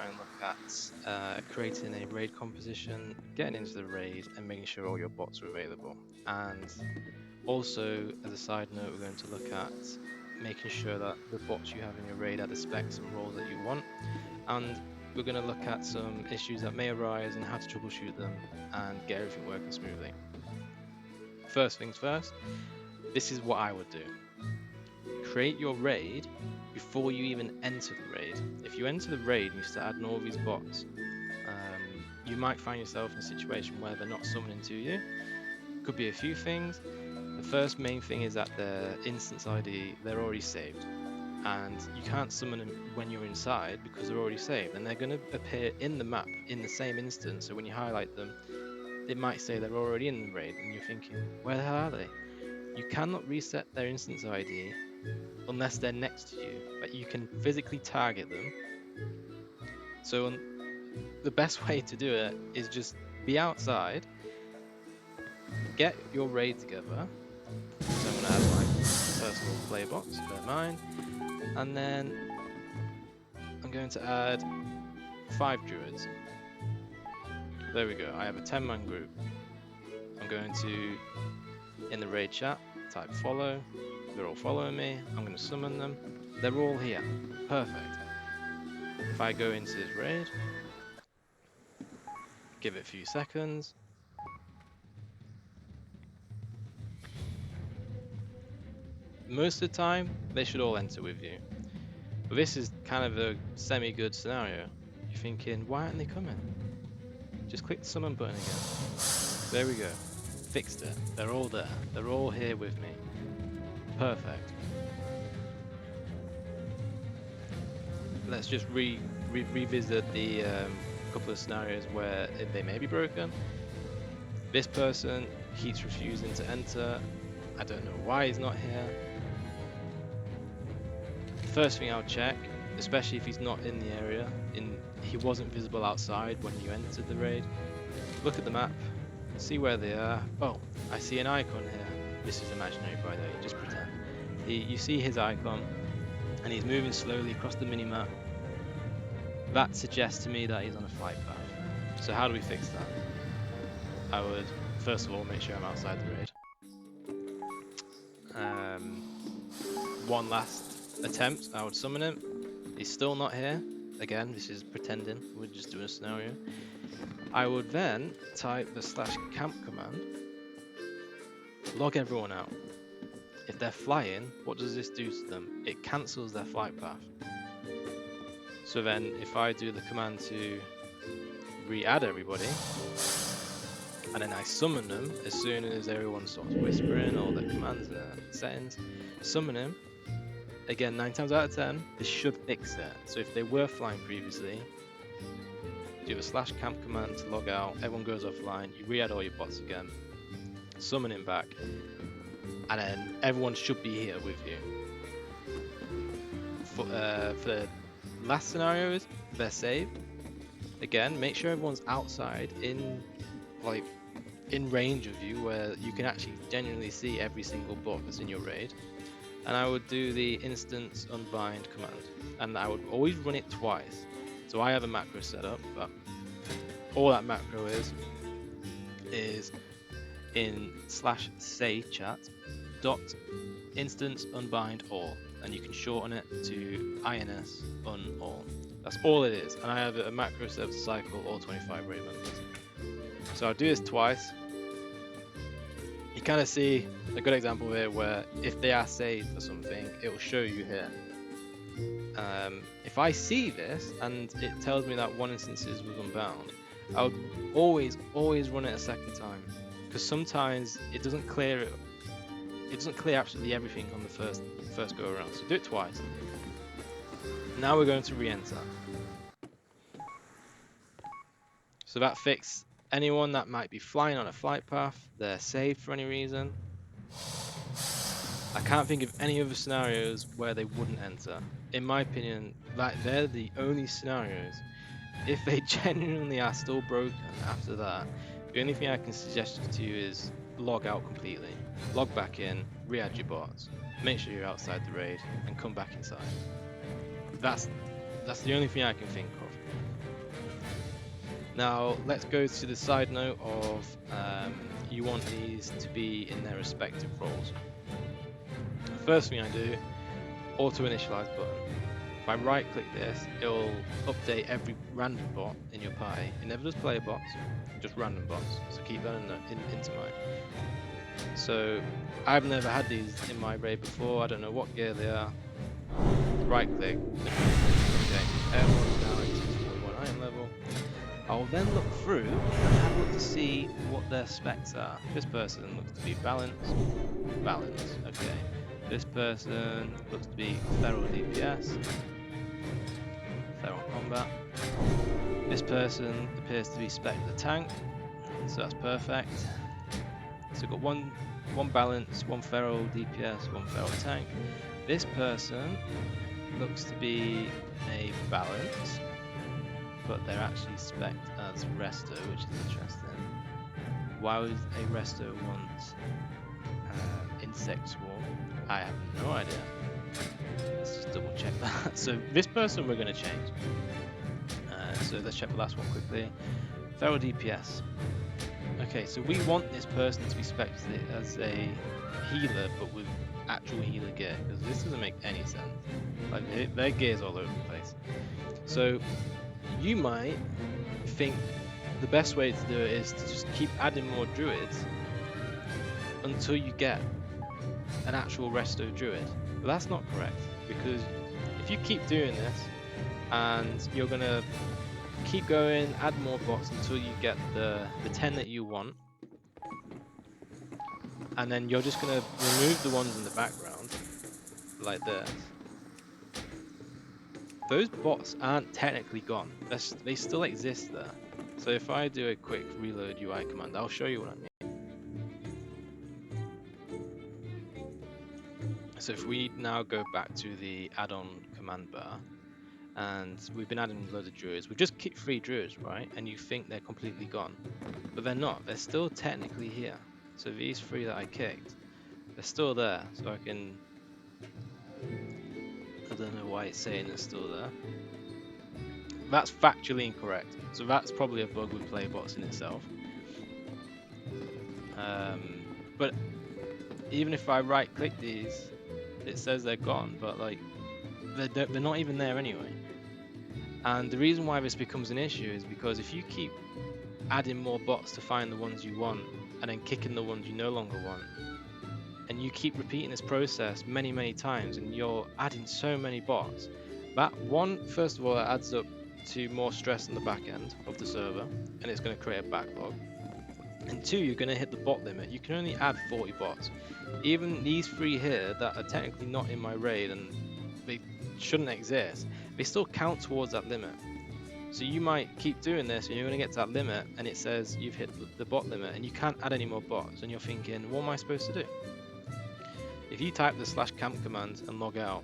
and look at creating a raid composition, getting into the raid, and making sure all your bots are available. And also, as a side note, we're going to look at making sure that the bots you have in your raid are the specs and roles that you want. And we're going to look at some issues that may arise and how to troubleshoot them and get everything working smoothly. First things first, this is what I would do. Create your raid before you even enter the raid. If you enter the raid and you start adding all these bots, you might find yourself in a situation where they're not summoning to you. Could be a few things. The first main thing is that their instance ID, they're already saved. And you can't summon them when you're inside because they're already saved. And they're going to appear in the map in the same instance. So when you highlight them, it might say they're already in the raid. And you're thinking, where the hell are they? You cannot reset their instance ID unless they're next to you, but you can physically target them. So the best way to do it is just be outside, get your raid together. So I'm going to add my personal Playerbots, don't mind, and then I'm going to add 5 druids. There we go, I have a 10-man group. I'm going to, in the raid chat, type follow. They're all following me. I'm going to summon them. They're all here. Perfect. If I go into this raid, give it a few seconds. Most of the time, they should all enter with you. But this is kind of a semi-good scenario. You're thinking, why aren't they coming? Just click the summon button again. There we go. Fixed it. They're all there. They're all here with me. Perfect. Let's just revisit the couple of scenarios where they may be broken. This person keeps refusing to enter. I don't know why he's not here. First thing I'll check, especially if he's not in the area, he wasn't visible outside when you entered the raid. Look at the map, see where they are. Oh, I see an icon here. This is imaginary, by the way, just pretend. You see his icon, and he's moving slowly across the minimap. That suggests to me that he's on a flight path. So how do we fix that? I would, first of all, make sure I'm outside the raid. One last attempt, I would summon him. He's still not here. Again, this is pretending, we're just doing a scenario. I would then type the /camp command, log everyone out. If they're flying, what does this do to them? It cancels their flight path. So then if I do the command to re-add everybody, and then I summon them as soon as everyone starts whispering all their commands and settings, summon him, again 9 times out of 10, this should fix it. So if they were flying previously, do the /camp command to log out, everyone goes offline, you re-add all your bots again, summon him back, and then everyone should be here with you. For the last scenarios, they're saved. Again, make sure everyone's outside in range of you where you can actually genuinely see every single bot that's in your raid. And I would do the instance unbind command, and I would always run it twice. So I have a macro set up, but all that macro is in /say chat dot instance unbind all, and you can shorten it to ins un all. That's all it is, and I have a macro set up to cycle all 25 raid members. So I'll do this twice. You kind of see a good example here where if they are saved for something, it will show you here. If I see this and it tells me that one instance was unbound, I would always run it a second time, because sometimes it doesn't clear absolutely everything on the first go around. So do it twice. Now we're going to re-enter. So that fixed anyone that might be flying on a flight path, they're saved for any reason. I can't think of any other scenarios where they wouldn't enter. In my opinion, they're the only scenarios. If they genuinely are still broken after that, the only thing I can suggest to you is log out completely. Log back in, re-add your bots, make sure you're outside the raid, and come back inside. That's the only thing I can think of. Now let's go to the side note of you want these to be in their respective roles. First thing I do, auto initialize button. If I right click this, it will update every random bot in your party. It never does player bots, just random bots. So keep that into mind. So I've never had these in my raid before. I don't know what gear they are. Right click. Okay, everyone's now at 641 iron level. I'll then look through and have a look to see what their specs are. This person looks to be balance. Okay. This person looks to be feral DPS, feral combat. This person appears to be spec the tank, so that's perfect. So we've got one balance, one feral DPS, one feral tank. This person looks to be a balance, but they're actually spec'd as resto, which is interesting. Why would a resto want insect swarm? I have no idea. Let's just double check that. So this person we're going to change. So let's check the last one quickly. Feral DPS. Okay, so we want this person to be spec'd as a healer, but with actual healer gear, because this doesn't make any sense. Like their gear's all over the place. So you might think the best way to do it is to just keep adding more druids until you get an actual resto druid. But that's not correct, because if you keep doing this and you're gonna keep going, add more bots until you get the 10 that you want, and then you're just gonna remove the ones in the background like this. Those bots aren't technically gone. They still exist there. So if I do a quick reload UI command, I'll show you what I mean. So if we now go back to the add-on command bar, and we've been adding loads of druids. We've just kicked 3 druids, right? And you think they're completely gone. But they're not. They're still technically here. So these 3 that I kicked, they're still there. So I can... I don't know why it's saying they're still there. That's factually incorrect. So that's probably a bug with Playerbots in itself. But even if I right-click these, it says they're gone. But like, they're not even there anyway. And the reason why this becomes an issue is because if you keep adding more bots to find the ones you want and then kicking the ones you no longer want, and you keep repeating this process many times and you're adding so many bots, that one, first of all, it adds up to more stress on the back end of the server, and it's going to create a backlog. And 2, you're going to hit the bot limit. You can only add 40 bots. Even these 3 here that are technically not in my raid and they shouldn't exist, they still count towards that limit. So you might keep doing this and you're going to get to that limit and it says you've hit the bot limit and you can't add any more bots, and you're thinking, what am I supposed to do? If you type the /camp command and log out,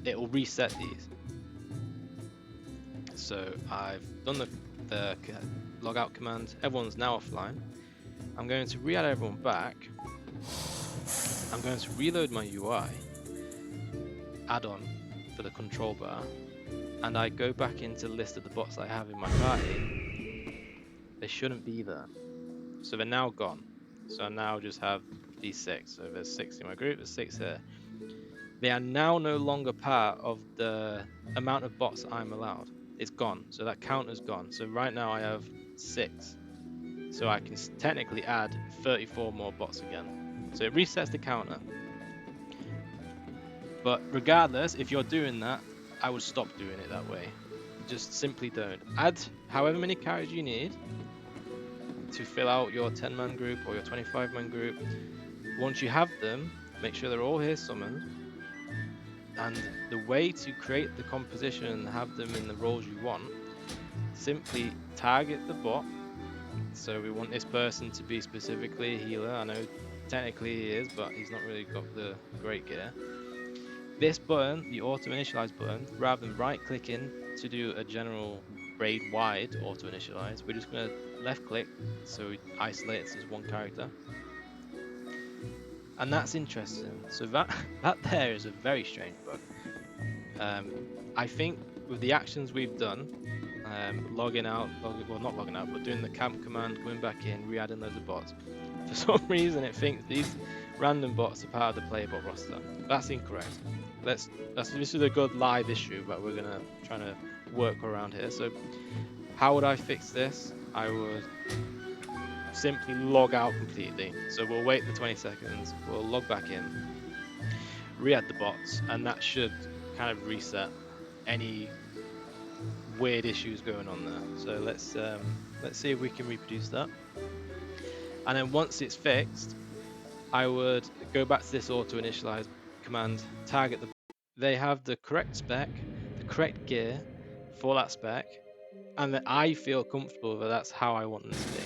it will reset these. So I've done the log out command, everyone's now offline. I'm going to re-add everyone back. I'm going to reload my UI add-on for the control bar, and I go back into the list of the bots I have in my party. They shouldn't be there, so they're now gone. So I now just have these 6. So there's 6 in my group, there's 6 here. They are now no longer part of the amount of bots I'm allowed. It's gone, so that counter's gone. So right now I have 6, so I can technically add 34 more bots again. So it resets the counter. But regardless, if you're doing that, I would stop doing it that way. Just simply don't. Add however many characters you need to fill out your 10-man group or your 25-man group. Once you have them, make sure they're all here summoned. And the way to create the composition and have them in the roles you want, simply target the bot. So we want this person to be specifically a healer. I know technically he is, but he's not really got the great gear. This button, the auto initialize button, rather than right clicking to do a general raid wide auto initialize, we're just going to left click so it isolates as one character. And that's interesting. So that there is a very strange bug. I think with the actions we've done, logging out, well not logging out, but doing the camp command, coming back in, re-adding loads of bots. For some reason it thinks these random bots are part of the Playerbot roster. That's incorrect. This is a good live issue, but we're gonna try to work around here. So how would I fix this? I would simply log out completely. So we'll wait the 20 seconds, we'll log back in, re-add the bots, and that should kind of reset any weird issues going on there. So let's see if we can reproduce that. And then once it's fixed, I would go back to this auto initialize command, target the. They have the correct spec, the correct gear for that spec, and that I feel comfortable that that's how I want them to be.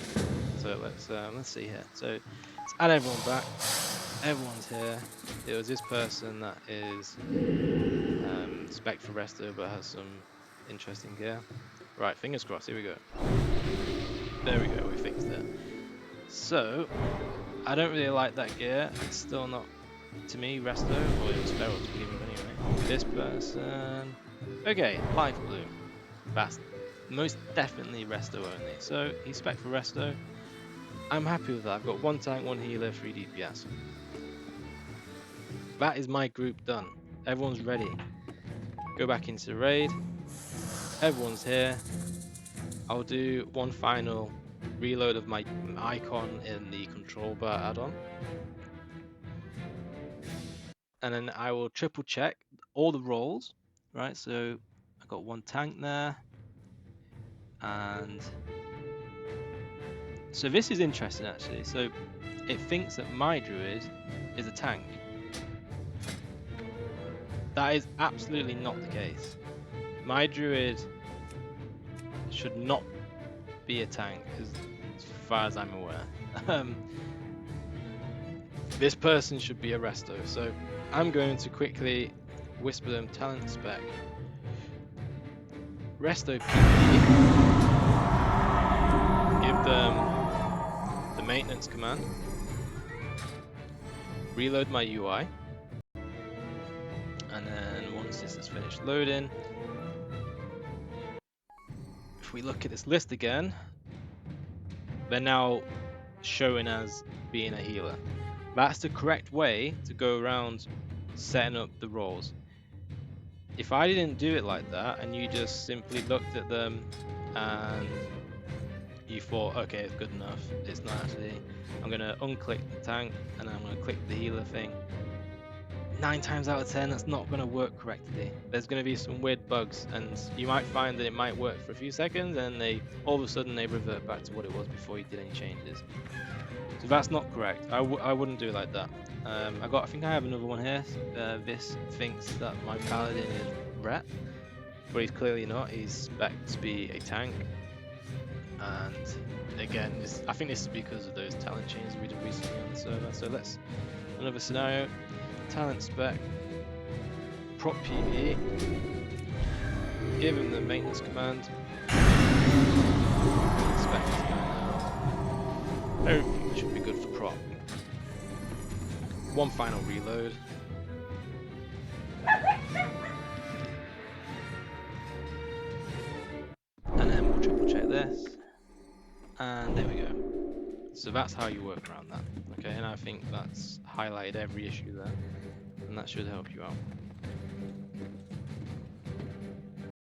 So let's see here. So let's add everyone back. Everyone's here. It was this person that is spec for resto but has some interesting gear. Right, fingers crossed. Here we go. There we go. We fixed it. So I don't really like that gear. It's still not, to me, resto, or it was feral to begin with anyway. This person. Okay, light blue. That's most definitely resto only. So he's spec for resto. I'm happy with that. I've got 1 tank, 1 healer, 3 DPS. That is my group done. Everyone's ready. Go back into the raid. Everyone's here. I'll do one final reload of my icon in the control bar add-on. And then I will triple check all the roles, right? So I got 1 tank there. And so this is interesting actually. So it thinks that my druid is a tank. That is absolutely not the case. My druid should not be a tank, as far as I'm aware. This person should be a resto. So I'm going to quickly whisper them talent spec. Resto PvP. Give them the maintenance command. Reload my UI. And then once this is finished loading, if we look at this list again, they're now showing as being a healer. That's the correct way to go around setting up the roles. If I didn't do it like that and you just simply looked at them and you thought, okay, it's good enough, it's not actually, I'm going to unclick the tank and I'm going to click the healer thing, 9 times out of 10 that's not going to work correctly. There's going to be some weird bugs, and you might find that it might work for a few seconds and they all of a sudden they revert back to what it was before you did any changes. So that's not correct. I wouldn't do it like that. I think I have another one here. This thinks that my paladin is ret, but he's clearly not. He's spec to be a tank. And again, I think this is because of those talent changes we did recently on the server. So let's another scenario. Talent spec, prop PvE, give him the maintenance command, spec is going out. Everything should be good for prop. 1 final reload. And then we'll triple check this. And there we go. So that's how you work around that. Okay, and I think that's highlighted every issue there. And that should help you out.